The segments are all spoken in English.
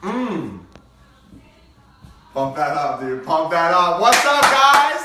Mmm. Pump that up, dude. Pump that up. What's up, guys?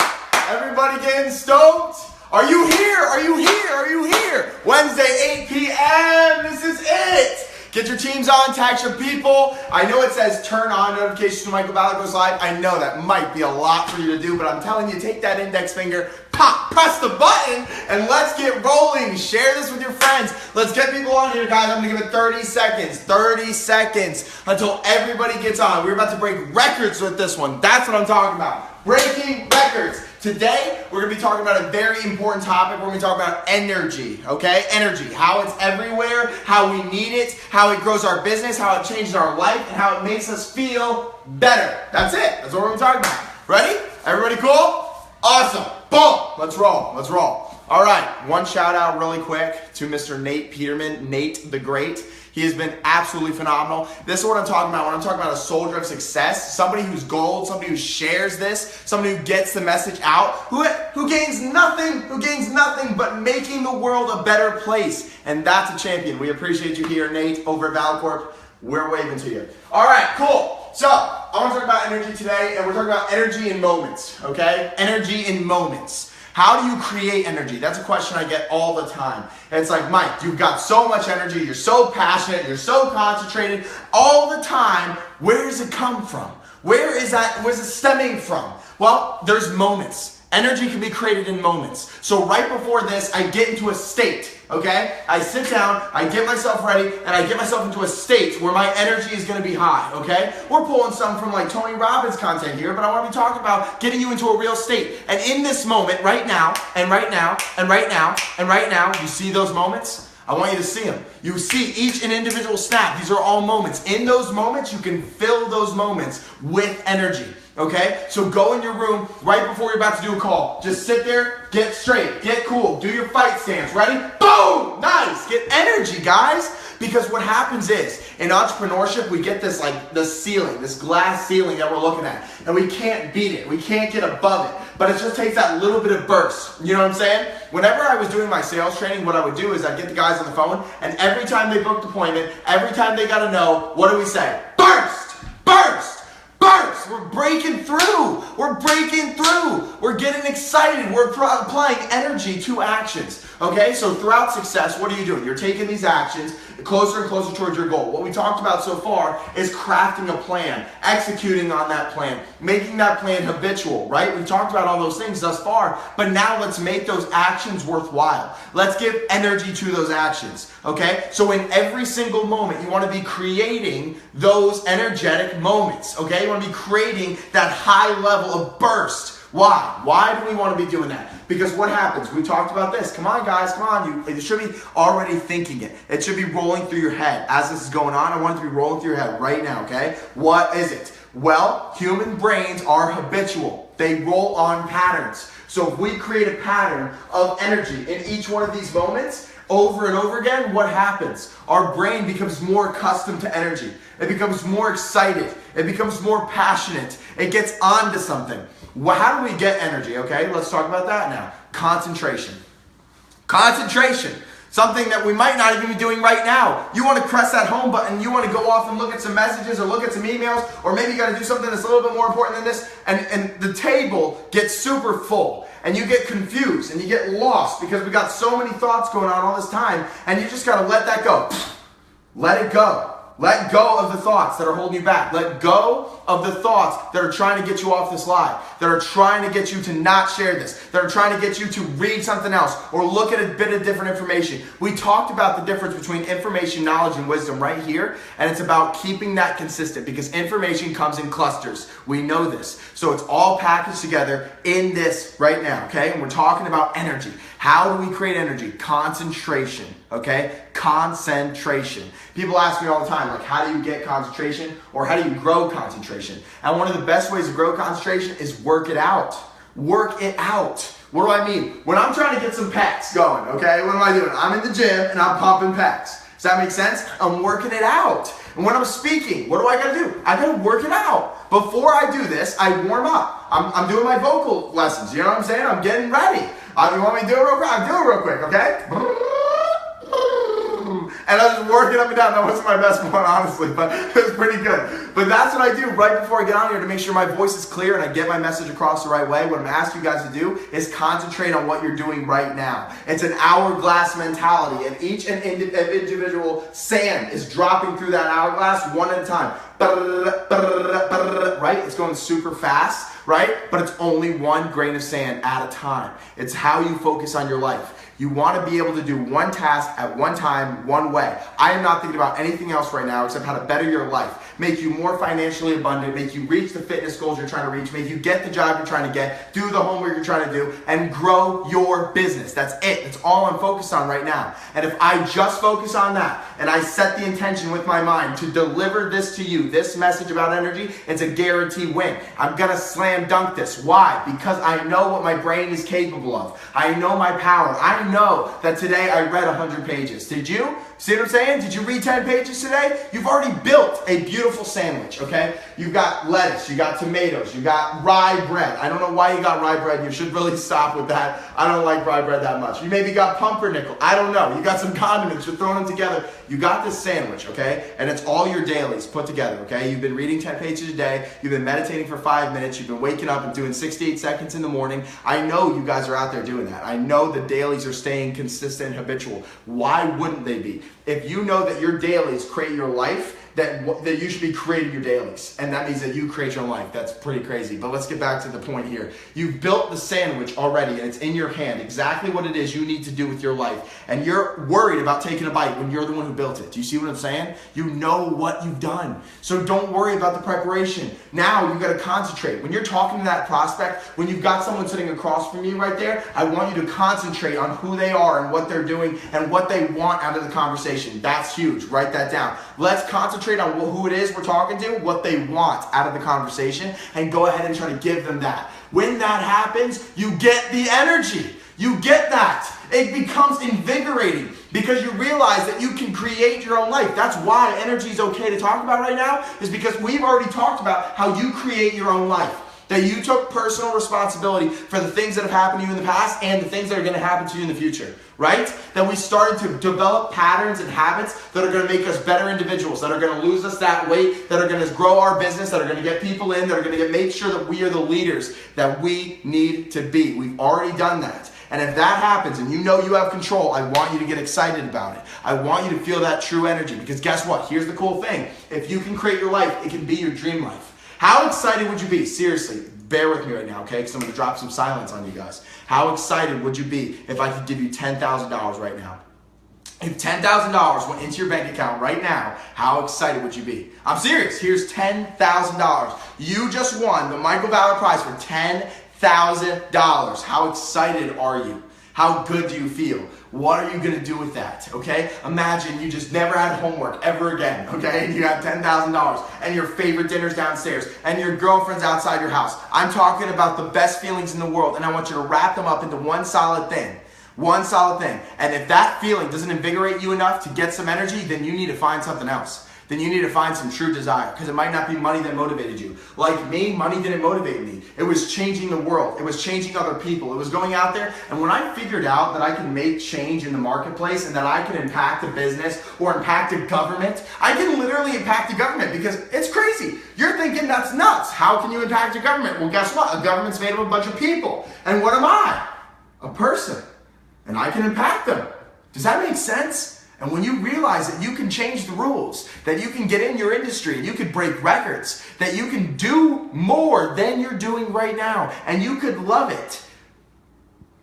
Everybody getting stoked? Are you here? Are you here? Are you here? Wednesday, 8 p.m. This is it. Get your teams on, tag your people. I know it says turn on notifications when Michael Ballard goes live. I know that might be a lot for you to do, but I'm telling you, take that index finger, pop, press the button, and let's get rolling. Share this with your friends. Let's get people on here, guys. I'm going to give it 30 seconds. 30 seconds until everybody gets on. We're about to break records with this one. That's what I'm talking about. Breaking records. Today, we're going to be talking about a very important topic. We're going to be talking about energy, okay? Energy, how it's everywhere, how we need it, how it grows our business, how it changes our life, and how it makes us feel better. That's it. That's what we're going to be talking about. Ready? Everybody cool? Awesome. Boom. Let's roll. Let's roll. All right. One shout out really quick to Mr. Nate Peterman, Nate the Great. He has been absolutely phenomenal. This is what I'm talking about when I'm talking about a soldier of success, somebody who's gold, somebody who shares this, somebody who gets the message out, who gains nothing but making the world a better place. And that's a champion. We appreciate you here, Nate, over at ValCorp. We're waving to you. All right, cool. So, I want to talk about energy today, and we're talking about energy in moments, okay? Energy in moments. How do you create energy? That's a question I get all the time. And it's like, Mike, you've got so much energy, you're so passionate, you're so concentrated all the time. Where does it come from? Where's it stemming from? Well, there's moments. Energy can be created in moments. So right before this, I get into a state, okay? I sit down, I get myself ready, and I get myself into a state where my energy is going to be high, okay? We're pulling some from like Tony Robbins content here, but I want to be talking about getting you into a real state. And in this moment, right now, and right now, and right now, and right now, you see those moments? I want you to see them. You see each and individual snap. These are all moments. In those moments, you can fill those moments with energy. Okay? So go in your room right before you're about to do a call. Just sit there, get straight, get cool, do your fight stance. Ready? Boom! Nice! Get energy, guys. Because what happens is, in entrepreneurship, we get this ceiling, this glass ceiling that we're looking at. And we can't beat it. We can't get above it. But it just takes that little bit of burst. You know what I'm saying? Whenever I was doing my sales training, what I would do is I'd get the guys on the phone, and every time they booked an appointment, every time they got to know, what do we say? Burst! Burst! Burst! We're breaking through. We're breaking through. We're getting excited. We're applying energy to actions. Okay? So throughout success, what are you doing? You're taking these actions closer and closer towards your goal. What we talked about so far is crafting a plan, executing on that plan, making that plan habitual, right? We've talked about all those things thus far, but now let's make those actions worthwhile. Let's give energy to those actions, okay? So in every single moment, you want to be creating those energetic moments, okay? You want to be creating that high level of burst. Why? Why do we want to be doing that? Because what happens? We talked about this. Come on, guys. Come on. You should be already thinking it. It should be rolling through your head. As this is going on, I want it to be rolling through your head right now, okay? What is it? Well, human brains are habitual. They roll on patterns. So if we create a pattern of energy in each one of these moments, over and over again, what happens? Our brain becomes more accustomed to energy. It becomes more excited. It becomes more passionate. It gets onto something. Well, how do we get energy? Okay, let's talk about that now. Concentration. Concentration. Something that we might not even be doing right now. You want to press that home button. You want to go off and look at some messages or look at some emails, or maybe you got to do something that's a little bit more important than this, and the table gets super full. And you get confused and you get lost because we got so many thoughts going on all this time, and you just got to let that go. Let it go. Let go of the thoughts that are holding you back. Let go of the thoughts that are trying to get you off this live, that are trying to get you to not share this, that are trying to get you to read something else or look at a bit of different information. We talked about the difference between information, knowledge, and wisdom right here, and it's about keeping that consistent because information comes in clusters. We know this. So it's all packaged together in this right now, okay? And we're talking about energy. How do we create energy? Concentration, okay? Concentration. People ask me all the time, like, how do you get concentration or how do you grow concentration? And one of the best ways to grow concentration is work it out. Work it out. What do I mean? When I'm trying to get some pecs going, okay, what am I doing? I'm in the gym and I'm pumping pecs. Does that make sense? I'm working it out. And when I'm speaking, what do I gotta do? I gotta work it out. Before I do this, I warm up. I'm doing my vocal lessons. You know what I'm saying? I'm getting ready. You want me to do it real quick? I'll do it real quick, okay? And I was just working up and down. That wasn't my best one, honestly, but it was pretty good. But that's what I do right before I get on here to make sure my voice is clear and I get my message across the right way. What I'm asking you guys to do is concentrate on what you're doing right now. It's an hourglass mentality, and each individual sand is dropping through that hourglass one at a time. Right? It's going super fast, right? But it's only one grain of sand at a time. It's how you focus on your life. You want to be able to do one task at one time, one way. I am not thinking about anything else right now except how to better your life, make you more financially abundant, make you reach the fitness goals you're trying to reach, make you get the job you're trying to get, do the homework you're trying to do, and grow your business. That's it. That's all I'm focused on right now. And if I just focus on that and I set the intention with my mind to deliver this to you, this message about energy, it's a guaranteed win. I'm going to slam dunk this. Why? Because I know what my brain is capable of. I know my power. I know that today I read 100 pages. Did you? See what I'm saying? Did you read 10 pages today? You've already built a beautiful sandwich, okay? You've got lettuce, you got tomatoes, you got rye bread. I don't know why you got rye bread. You should really stop with that. I don't like rye bread that much. You maybe got pumpernickel. I don't know. You got some condiments. You're throwing them together. You got this sandwich, okay? And it's all your dailies put together, okay? You've been reading 10 pages a day. You've been meditating for 5 minutes. You've been waking up and doing 68 seconds in the morning. I know you guys are out there doing that. I know the dailies are staying consistent and habitual. Why wouldn't they be? If you know that your dailies create your life, that you should be creating your dailies. And that means that you create your life. That's pretty crazy. But let's get back to the point here. You've built the sandwich already, and it's in your hand, exactly what it is you need to do with your life. And you're worried about taking a bite when you're the one who built it. Do you see what I'm saying? You know what you've done. So don't worry about the preparation. Now you've got to concentrate. When you're talking to that prospect, when you've got someone sitting across from you right there, I want you to concentrate on who they are and what they're doing and what they want out of the conversation. That's huge. Write that down. Let's concentrate on who it is we're talking to, what they want out of the conversation, and go ahead and try to give them that. When that happens, you get the energy. You get that. It becomes invigorating because you realize that you can create your own life. That's why energy is okay to talk about right now, is because we've already talked about how you create your own life. That you took personal responsibility for the things that have happened to you in the past and the things that are going to happen to you in the future, right? That we started to develop patterns and habits that are going to make us better individuals, that are going to lose us that weight, that are going to grow our business, that are going to get people in, that are going to make sure that we are the leaders that we need to be. We've already done that. And if that happens and you know you have control, I want you to get excited about it. I want you to feel that true energy, because guess what? Here's the cool thing. If you can create your life, it can be your dream life. How excited would you be? Seriously, bear with me right now, okay? Because I'm going to drop some silence on you guys. How excited would you be if I could give you $10,000 right now? If $10,000 went into your bank account right now, how excited would you be? I'm serious. Here's $10,000. You just won the Michael Ballard Prize for $10,000. How excited are you? How good do you feel? What are you going to do with that, okay? Imagine you just never had homework ever again, okay? And you got $10,000 and your favorite dinner's downstairs and your girlfriend's outside your house. I'm talking about the best feelings in the world, and I want you to wrap them up into one solid thing. One solid thing. And if that feeling doesn't invigorate you enough to get some energy, then you need to find something else. Then you need to find some true desire, because it might not be money that motivated you. Like me, money didn't motivate me. It was changing the world. It was changing other people. It was going out there, and when I figured out that I can make change in the marketplace and that I can impact a business or impact a government, I can literally impact a government, because it's crazy. You're thinking that's nuts. How can you impact a government? Well, guess what? A government's made up of a bunch of people. And what am I? A person. And I can impact them. Does that make sense? And when you realize that you can change the rules, that you can get in your industry, and you can break records, that you can do more than you're doing right now, and you could love it,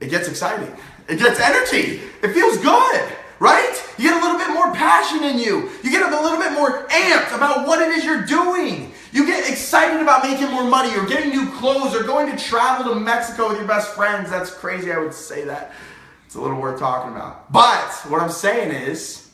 it gets exciting. It gets energy. It feels good, right? You get a little bit more passion in you. You get a little bit more amped about what it is you're doing. You get excited about making more money or getting new clothes or going to travel to Mexico with your best friends. That's crazy, I would say that. It's a little worth talking about. But what I'm saying is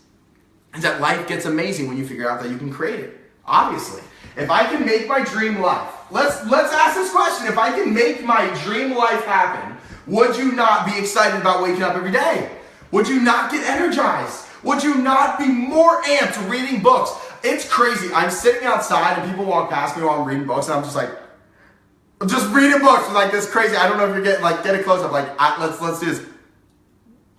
that life gets amazing when you figure out that you can create it. Obviously. If I can make my dream life, let's ask this question. If I can make my dream life happen, would you not be excited about waking up every day? Would you not get energized? Would you not be more amped reading books? It's crazy. I'm sitting outside and people walk past me while I'm reading books, and I'm just like, I'm just reading books like this crazy. I don't know if you're getting, like, get a close up, like, let's do this.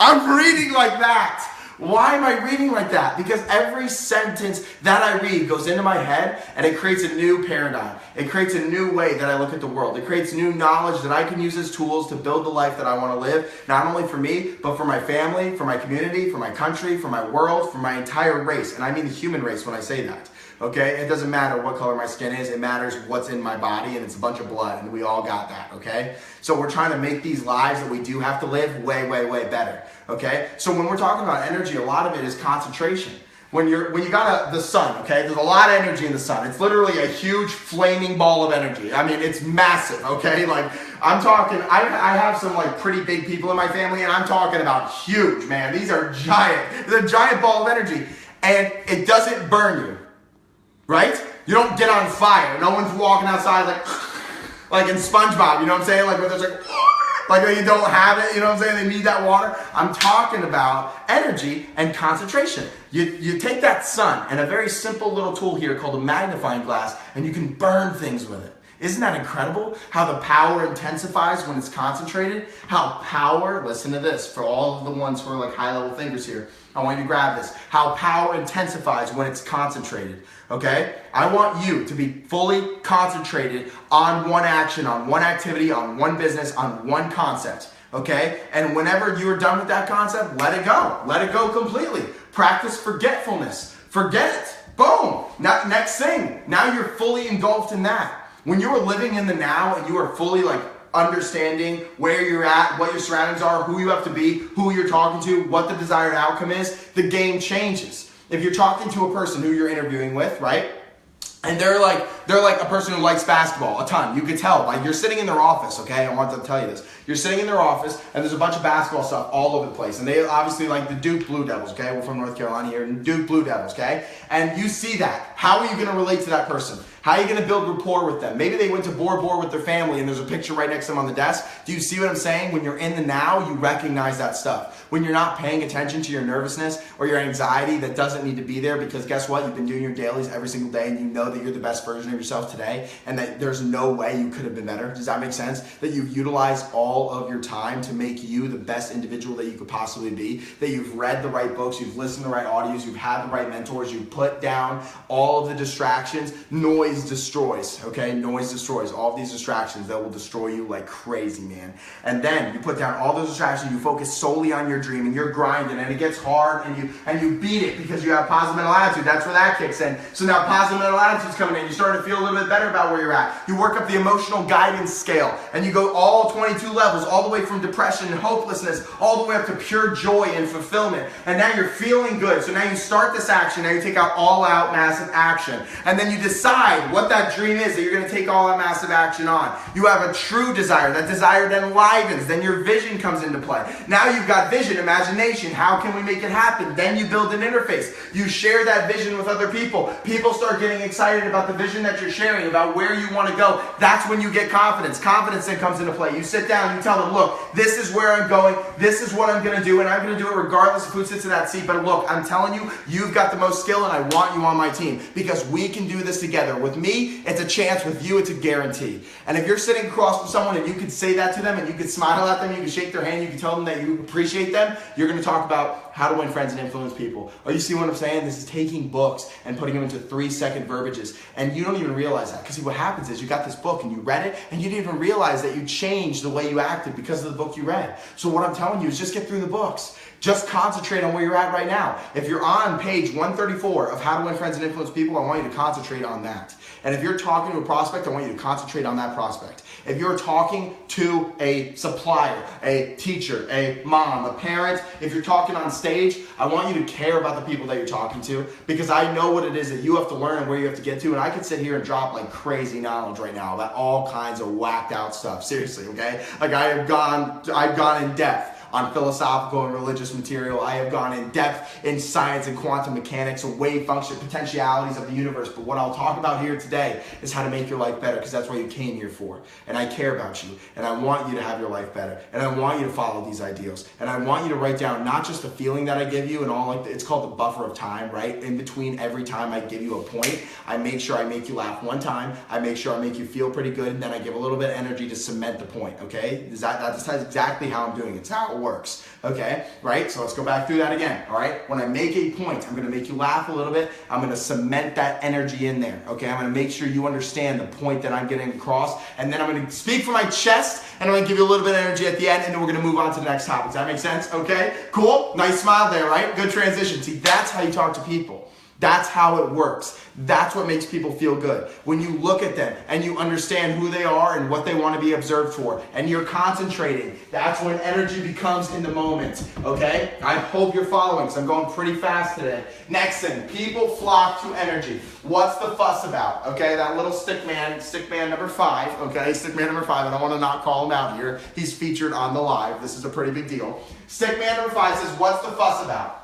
I'm reading like that. Why am I reading like that? Because every sentence that I read goes into my head and it creates a new paradigm. It creates a new way that I look at the world. It creates new knowledge that I can use as tools to build the life that I want to live, not only for me, but for my family, for my community, for my country, for my world, for my entire race. And I mean the human race when I say that. Okay? It doesn't matter what color my skin is. It matters what's in my body, and it's a bunch of blood, and we all got that, okay? So we're trying to make these lives that we do have to live way, way, way better, okay? So when we're talking about energy, a lot of it is concentration. When you got the sun, okay, there's a lot of energy in the sun. It's literally a huge flaming ball of energy. I mean, it's massive, okay? Like, I'm talking, I have some like pretty big people in my family, and I'm talking about huge, man. These are giant. It's a giant ball of energy, and it doesn't burn you, right? You don't get on fire. No one's walking outside like in SpongeBob, you know what I'm saying? Like where there's like you don't have it, you know what I'm saying? They need that water. I'm talking about energy and concentration. You take that sun and a very simple little tool here called a magnifying glass, and you can burn things with it. Isn't that incredible? How the power intensifies when it's concentrated? How power, listen to this, for all of the ones who are like high-level thinkers here, I want you to grab this. How power intensifies when it's concentrated, okay? I want you to be fully concentrated on one action, on one activity, on one business, on one concept, okay? And whenever you're done with that concept, let it go. Let it go completely. Practice forgetfulness. Forget it. Boom. Now, next thing. Now you're fully engulfed in that. When you are living in the now and you are fully like understanding where you're at, what your surroundings are, who you have to be, who you're talking to, what the desired outcome is, the game changes. If you're talking to a person who you're interviewing with, right? And they're like a person who likes basketball a ton. You could tell. Like you're sitting in their office, okay? I want to tell you this. You're sitting in their office and there's a bunch of basketball stuff all over the place. And they obviously like the Duke Blue Devils, okay? We're from North Carolina here, and Duke Blue Devils, okay? And you see that. How are you going to relate to that person? How are you going to build rapport with them? Maybe they went to Bora Bora with their family and there's a picture right next to them on the desk. Do you see what I'm saying? When you're in the now, you recognize that stuff. When you're not paying attention to your nervousness or your anxiety that doesn't need to be there, because guess what? You've been doing your dailies every single day and you know that you're the best version of yourself today and that there's no way you could have been better. Does that make sense? That you've utilized all of your time to make you the best individual that you could possibly be, that you've read the right books, you've listened to the right audios, you've had the right mentors, you've put down all of the distractions. Noise destroys, okay? Noise destroys. All of these distractions that will destroy you like crazy, man. And then you put down all those distractions, you focus solely on your dream and you're grinding and it gets hard and you beat it because you have positive mental attitude. That's where that kicks in. So now positive mental attitude's coming in. You're starting to feel a little bit better about where you're at. You work up the emotional guidance scale and you go all 22 levels, all the way from depression and hopelessness, all the way up to pure joy and fulfillment. And now you're feeling good. So now you start this action. Now you take out all out massive action. And then you decide what that dream is that you're going to take all that massive action on. You have a true desire. That desire then livens. Then your vision comes into play. Now you've got vision, imagination. How can we make it happen? Then you build an interface. You share that vision with other people. People start getting excited about the vision that you're sharing, about where you want to go. That's when you get confidence. Confidence then comes into play. You sit down, you tell them, look, this is where I'm going. This is what I'm going to do, and I'm going to do it regardless of who sits in that seat. But look, I'm telling you, you've got the most skill, and I want you on my team because we can do this together. With me, it's a chance. With you, it's a guarantee. And if you're sitting across from someone and you can say that to them and you can smile at them, you can shake their hand, you can tell them that you appreciate them, you're going to talk about how to win friends and influence people. Oh, you see what I'm saying? This is taking books and putting them into 3-second verbiages. And you don't even realize that. Because see, what happens is you got this book and you read it and you didn't even realize that you changed the way you acted because of the book you read. So what I'm telling you is just get through the books. Just concentrate on where you're at right now. If you're on page 134 of How to Win Friends and Influence People, I want you to concentrate on that. And if you're talking to a prospect, I want you to concentrate on that prospect. If you're talking to a supplier, a teacher, a mom, a parent, if you're talking on stage, I want you to care about the people that you're talking to because I know what it is that you have to learn and where you have to get to. And I could sit here and drop like crazy knowledge right now about all kinds of whacked out stuff. Seriously, okay? Like I've gone in depth on philosophical and religious material. I have gone in depth in science and quantum mechanics and wave function potentialities of the universe. But what I'll talk about here today is how to make your life better because that's what you came here for. And I care about you. And I want you to have your life better. And I want you to follow these ideals. And I want you to write down not just the feeling that I give you and all like it's called the buffer of time, right? In between every time I give you a point, I make sure I make you laugh one time. I make sure I make you feel pretty good. And then I give a little bit of energy to cement the point, okay? That's exactly how I'm doing it. It's how it works. Okay, right? So let's go back through that again, all right? When I make a point, I'm gonna make you laugh a little bit. I'm gonna cement that energy in there, okay? I'm gonna make sure you understand the point that I'm getting across, and then I'm gonna speak from my chest, and I'm gonna give you a little bit of energy at the end, and then we're gonna move on to the next topic. Does that make sense? Okay, cool, nice smile there, right? Good transition. See, that's how you talk to people. That's how it works. That's what makes people feel good. When you look at them and you understand who they are and what they want to be observed for, and you're concentrating, that's when energy becomes in the moment, okay? I hope you're following, because I'm going pretty fast today. Next thing, people flock to energy. What's the fuss about, okay? That little stick man number 5, okay? Stick man number 5, I don't want to not call him out here. He's featured on the live. This is a pretty big deal. Stick man number 5 says, what's the fuss about?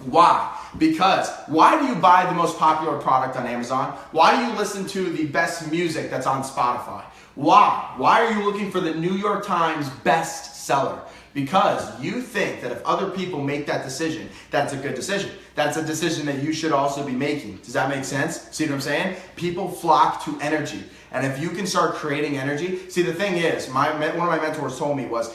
Why? Because why do you buy the most popular product on Amazon? Why do you listen to the best music that's on Spotify? Why? Why are you looking for the New York Times bestseller? Because you think that if other people make that decision, that's a good decision. That's a decision that you should also be making. Does that make sense? See what I'm saying? People flock to energy. And if you can start creating energy, see the thing is, one of my mentors told me was,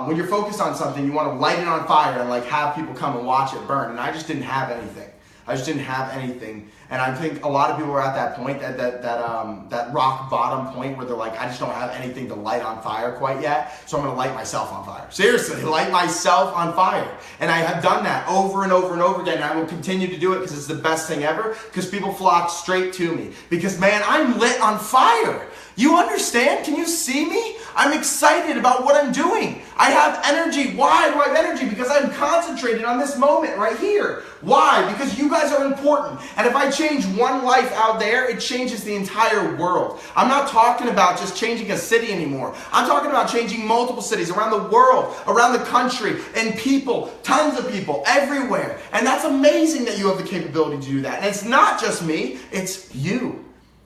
when you're focused on something, you want to light it on fire and like have people come and watch it burn. And I just didn't have anything. And I think a lot of people are at that point, that rock bottom point where they're like, I just don't have anything to light on fire quite yet. So I'm going to light myself on fire. Seriously, light myself on fire. And I have done that over and over and over again. And I will continue to do it because it's the best thing ever, because people flock straight to me. Because man, I'm lit on fire. You understand? Can you see me? I'm excited about what I'm doing. I have energy. Why do I have energy? Because I'm concentrated on this moment right here. Why? Because you guys are important. And if I change one life out there, it changes the entire world. I'm not talking about just changing a city anymore. I'm talking about changing multiple cities around the world, around the country, and people, tons of people, everywhere. And that's amazing that you have the capability to do that. And it's not just me, it's you.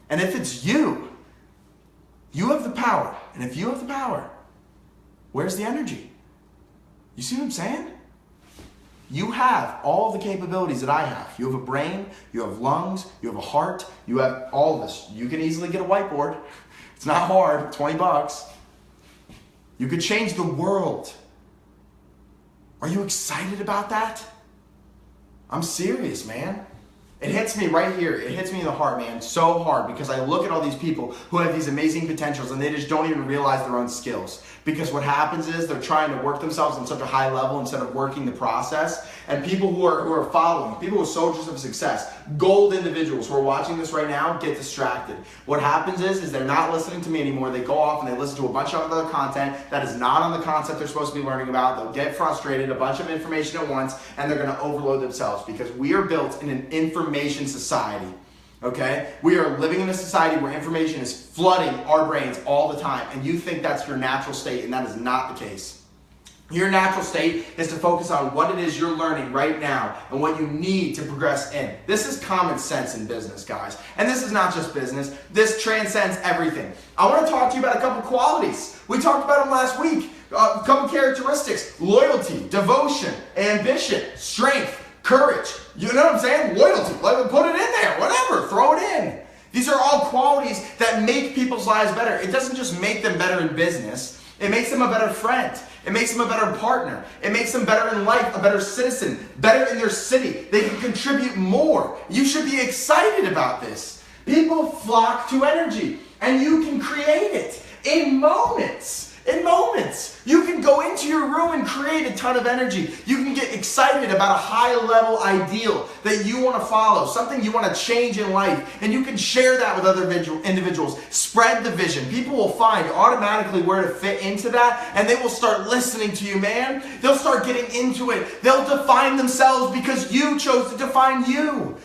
And if it's you, you have the power. And if you have the power, where's the energy? You see what I'm saying? You have all the capabilities that I have. You have a brain, you have lungs, you have a heart, you have all this. You can easily get a whiteboard. It's not hard, $20. You could change the world. Are you excited about that? I'm serious, man. It hits me right here. It hits me in the heart, man, so hard, because I look at all these people who have these amazing potentials and they just don't even realize their own skills. Because what happens is they're trying to work themselves on such a high level instead of working the process. And people who are following, people who are soldiers of success, gold individuals who are watching this right now, get distracted. What happens is they're not listening to me anymore. They go off and they listen to a bunch of other content that is not on the concept they're supposed to be learning about. They'll get frustrated, a bunch of information at once, and they're going to overload themselves, because we are built in an information society. Okay? We are living in a society where information is flooding our brains all the time, and you think that's your natural state, and that is not the case. Your natural state is to focus on what it is you're learning right now and what you need to progress in. This is common sense in business, guys. And this is not just business. This transcends everything. I want to talk to you about a couple qualities. We talked about them last week. A couple characteristics: loyalty, devotion, ambition, strength, courage. You know what I'm saying? Loyalty. Like, put it in there. Whatever. Throw it in. These are all qualities that make people's lives better. It doesn't just make them better in business. It makes them a better friend. It makes them a better partner. It makes them better in life, a better citizen, better in their city. They can contribute more. You should be excited about this. People flock to energy, and you can create it in moments. In moments. You can go into your room and create a ton of energy. You can get excited about a high-level ideal that you want to follow, something you want to change in life, and you can share that with other individuals. Spread the vision. People will find automatically where to fit into that, and they will start listening to you, man. They'll start getting into it. They'll define themselves because you chose to define you.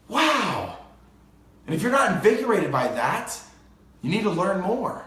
Wow. And if you're not invigorated by that, you need to learn more.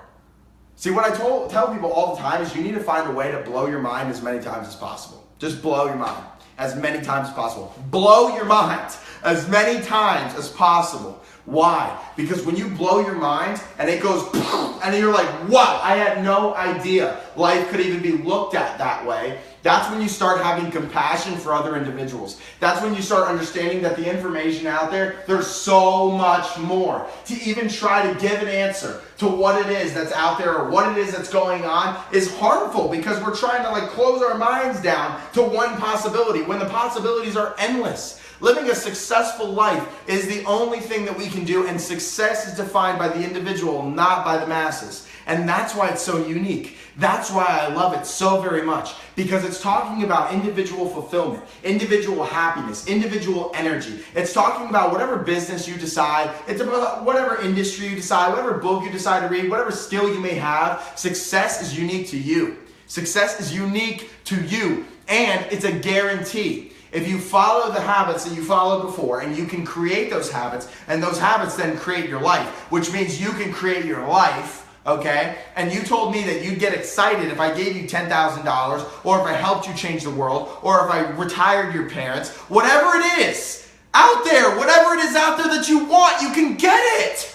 See, what I tell people all the time is you need to find a way to blow your mind as many times as possible. Just blow your mind as many times as possible. Blow your mind as many times as possible. Why? Because when you blow your mind and it goes, and then you're like, wow, I had no idea life could even be looked at that way. That's when you start having compassion for other individuals. That's when you start understanding that the information out there, there's so much more. To even try to give an answer to what it is that's out there or what it is that's going on is harmful, because we're trying to close our minds down to one possibility when the possibilities are endless. Living a successful life is the only thing that we can do, and success is defined by the individual, not by the masses. And that's why it's so unique. That's why I love it so very much, because it's talking about individual fulfillment, individual happiness, individual energy. It's talking about whatever business you decide, it's about whatever industry you decide, whatever book you decide to read, whatever skill you may have. Success is unique to you. Success is unique to you, and it's a guarantee. If you follow the habits that you followed before, and you can create those habits, and those habits then create your life, which means you can create your life, okay? And you told me that you'd get excited if I gave you $10,000, or if I helped you change the world, or if I retired your parents, whatever it is out there, whatever it is out there that you want, you can get it.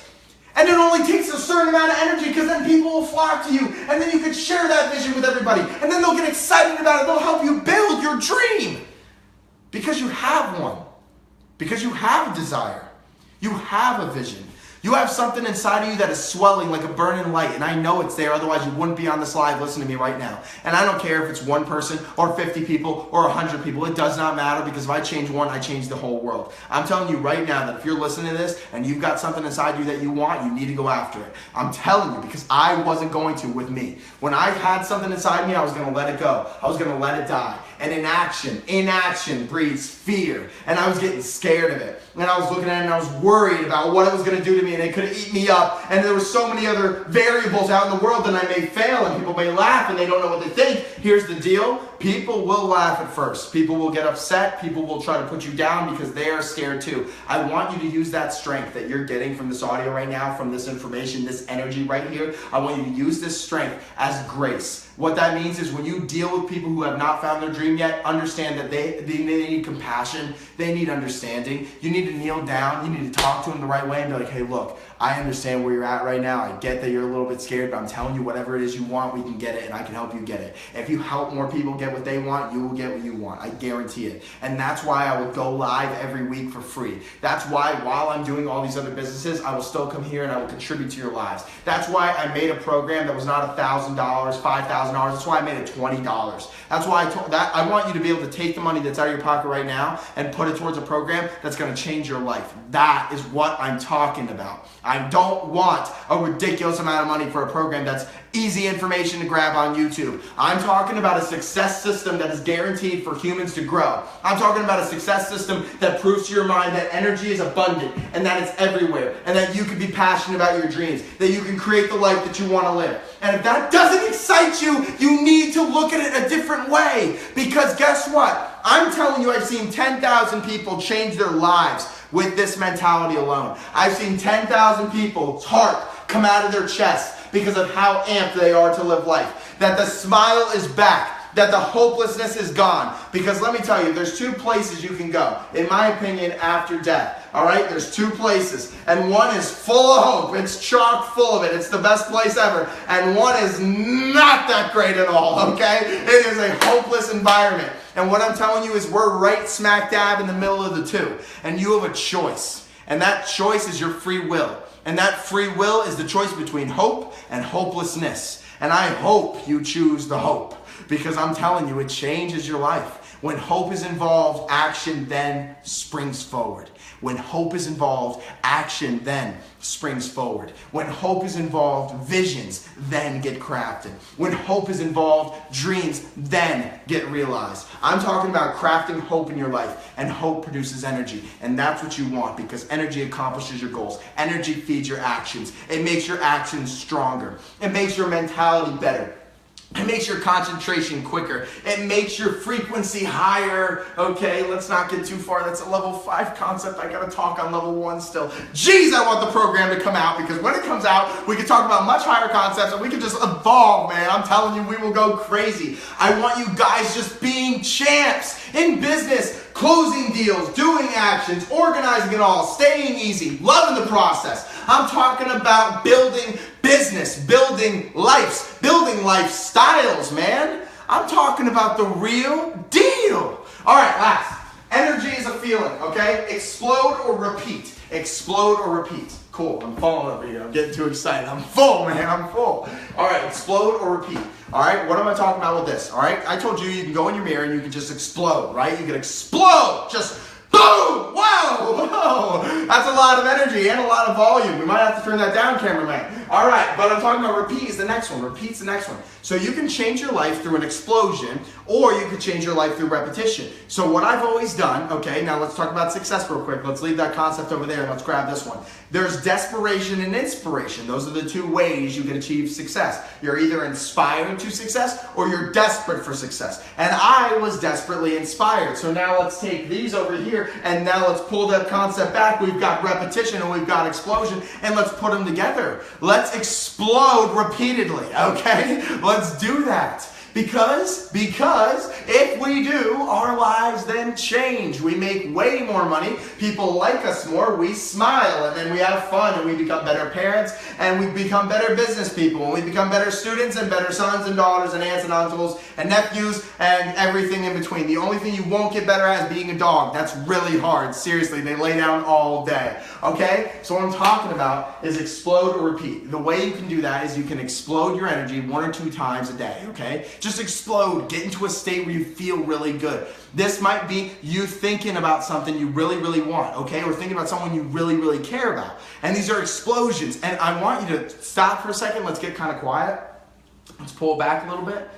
And it only takes a certain amount of energy, because then people will flock to you, and then you can share that vision with everybody, and then they'll get excited about it. They'll help you build your dream. Because you have one. Because you have a desire. You have a vision. You have something inside of you that is swelling like a burning light, and I know it's there, otherwise you wouldn't be on this live listening to me right now. And I don't care if it's one person or 50 people or 100 people. It does not matter, because if I change one, I change the whole world. I'm telling you right now that if you're listening to this and you've got something inside you that you want, you need to go after it. I'm telling you, because I wasn't going to with me. When I had something inside me, I was going to let it go. I was going to let it die. And inaction breeds fear. And I was getting scared of it. And I was looking at it and I was worried about what it was going to do to me, and it could eat me up. And there were so many other variables out in the world that I may fail, and people may laugh and they don't know what they think. Here's the deal. People will laugh at first. People will get upset. People will try to put you down because they are scared too. I want you to use that strength that you're getting from this audio right now, from this information, this energy right here. I want you to use this strength as grace. What that means is when you deal with people who have not found their dream yet, understand that they need compassion. They need understanding. You need to kneel down. You need to talk to them the right way and be like, hey, look, I understand where you're at right now. I get that you're a little bit scared, but I'm telling you, whatever it is you want, we can get it, and I can help you get it. If you help more people get what they want, you will get what you want. I guarantee it. And that's why I would go live every week for free. That's why while I'm doing all these other businesses, I will still come here and I will contribute to your lives. That's why I made a program that was not $1,000, $5,000. That's why I made it $20. That's why I want you to be able to take the money that's out of your pocket right now and put it towards a program that's going to change your life. That is what I'm talking about. I don't want a ridiculous amount of money for a program that's easy information to grab on YouTube. I'm talking about a success system that is guaranteed for humans to grow. I'm talking about a success system that proves to your mind that energy is abundant and that it's everywhere, and that you can be passionate about your dreams, that you can create the life that you want to live. And if that doesn't excite you, you need to look at it a different way, because guess what? I'm telling you, I've seen 10,000 people change their lives with this mentality alone. I've seen 10,000 people's heart come out of their chest because of how amped they are to live life. That the smile is back. That the hopelessness is gone. Because let me tell you, there's two places you can go, in my opinion, after death. All right? There's two places. And one is full of hope. It's chock full of it. It's the best place ever. And one is not that great at all, okay? It is a hopeless environment. And what I'm telling you is we're right smack dab in the middle of the two. And you have a choice. And that choice is your free will. And that free will is the choice between hope and hopelessness. And I hope you choose the hope, because I'm telling you, it changes your life. When hope is involved, action then springs forward. When hope is involved, action then springs forward. When hope is involved, visions then get crafted. When hope is involved, dreams then get realized. I'm talking about crafting hope in your life, and hope produces energy. And that's what you want, because energy accomplishes your goals. Energy feeds your actions. It makes your actions stronger. It makes your mentality better. It makes your concentration quicker. It makes your frequency higher. Okay, let's not get too far. That's a level 5 concept. I gotta talk on level 1 still. Jeez, I want the program to come out, because when it comes out, we can talk about much higher concepts and we can just evolve, man. I'm telling you, we will go crazy. I want you guys just being champs in business, closing deals, doing actions, organizing it all, staying easy, loving the process. I'm talking about building business, building lives, building lifestyles, man. I'm talking about the real deal. All right, last. Energy is a feeling, okay? Explode or repeat. Explode or repeat. Cool, I'm falling over here. I'm getting too excited. I'm full, man, I'm full. All right, explode or repeat. All right, what am I talking about with this? All right, I told you you can go in your mirror and you can just explode, right? You can explode, just boom, whoa, whoa. That's a lot of energy and a lot of volume. We might have to turn that down, cameraman. All right, but I'm talking about repeat is the next one. Repeat's the next one. So you can change your life through an explosion, or you can change your life through repetition. So what I've always done, okay, now let's talk about success real quick. Let's leave that concept over there and let's grab this one. There's desperation and inspiration. Those are the two ways you can achieve success. You're either inspired to success or you're desperate for success. And I was desperately inspired. So now let's take these over here and now let's pull that concept back. We've got repetition and we've got explosion, and let's put them together. Let's explode repeatedly, okay? Let's do that. Because if we do, our lives then change. We make way more money. People like us more. We smile, and then we have fun, and we become better parents, and we become better business people, and we become better students, and better sons and daughters, and aunts and uncles, and nephews, and everything in between. The only thing you won't get better at is being a dog. That's really hard. Seriously, they lay down all day. Okay? So what I'm talking about is explode or repeat. The way you can do that is you can explode your energy 1 or 2 times a day, okay? Just explode. Get into a state where you feel really good. This might be you thinking about something you really, really want, okay? Or thinking about someone you really, really care about. And these are explosions. And I want you to stop for a second. Let's get kind of quiet. Let's pull back a little bit.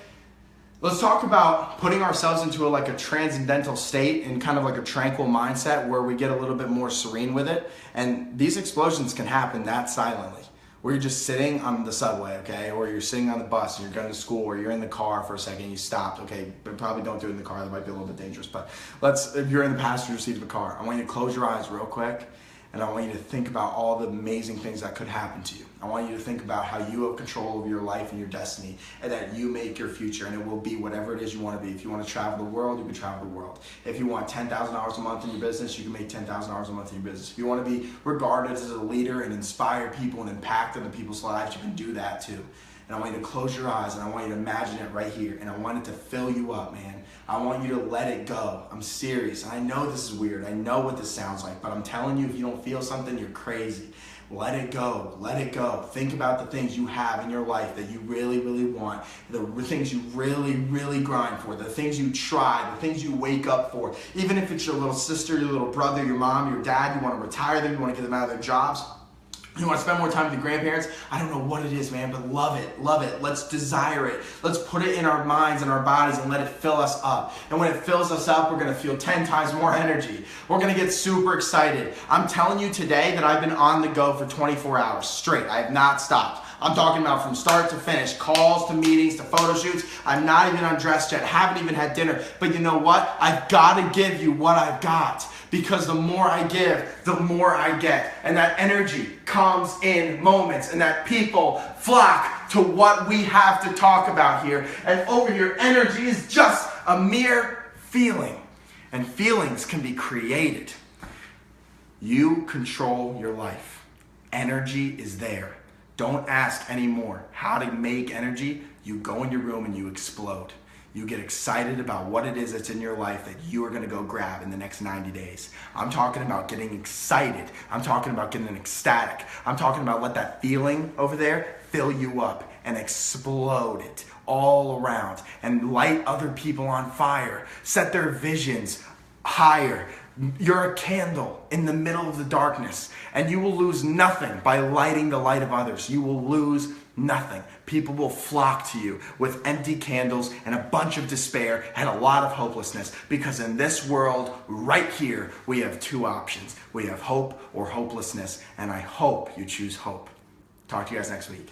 Let's talk about putting ourselves into like a transcendental state and kind of like a tranquil mindset where we get a little bit more serene with it. And these explosions can happen that silently. Where you're just sitting on the subway, okay? Or you're sitting on the bus and you're going to school, or you're in the car for a second, you stopped, okay? But probably don't do it in the car, that might be a little bit dangerous. But if you're in the passenger seat of a car, I want you to close your eyes real quick, and I want you to think about all the amazing things that could happen to you. I want you to think about how you have control of your life and your destiny, and that you make your future, and it will be whatever it is you want to be. If you want to travel the world, you can travel the world. If you want $10,000 a month in your business, you can make $10,000 a month in your business. If you want to be regarded as a leader and inspire people and impact other people's lives, you can do that too. And I want you to close your eyes, and I want you to imagine it right here, and I want it to fill you up, man. I want you to let it go. I'm serious. And I know this is weird. I know what this sounds like, but I'm telling you, if you don't feel something, you're crazy. Let it go. Let it go. Think about the things you have in your life that you really, really want, the things you really, really grind for, the things you try, the things you wake up for. Even if it's your little sister, your little brother, your mom, your dad, you want to retire them, you want to get them out of their jobs. You want to spend more time with your grandparents? I don't know what it is, man, but love it, love it. Let's desire it. Let's put it in our minds and our bodies and let it fill us up. And when it fills us up, we're going to feel 10 times more energy. We're going to get super excited. I'm telling you today that I've been on the go for 24 hours straight. I have not stopped. I'm talking about from start to finish, calls to meetings to photo shoots. I'm not even undressed yet, haven't even had dinner. But you know what? I've got to give you what I've got. Because the more I give, the more I get. And that energy comes in moments, and that people flock to what we have to talk about here. And over here, energy is just a mere feeling. And feelings can be created. You control your life. Energy is there. Don't ask anymore how to make energy. You go in your room and you explode. You get excited about what it is that's in your life that you are going to go grab in the next 90 days. I'm talking about getting excited. I'm talking about getting ecstatic. I'm talking about let that feeling over there fill you up and explode it all around and light other people on fire. Set their visions higher. You're a candle in the middle of the darkness, and you will lose nothing by lighting the light of others. You will lose nothing. People will flock to you with empty candles and a bunch of despair and a lot of hopelessness, because in this world right here, we have 2 options. We have hope or hopelessness, and I hope you choose hope. Talk to you guys next week.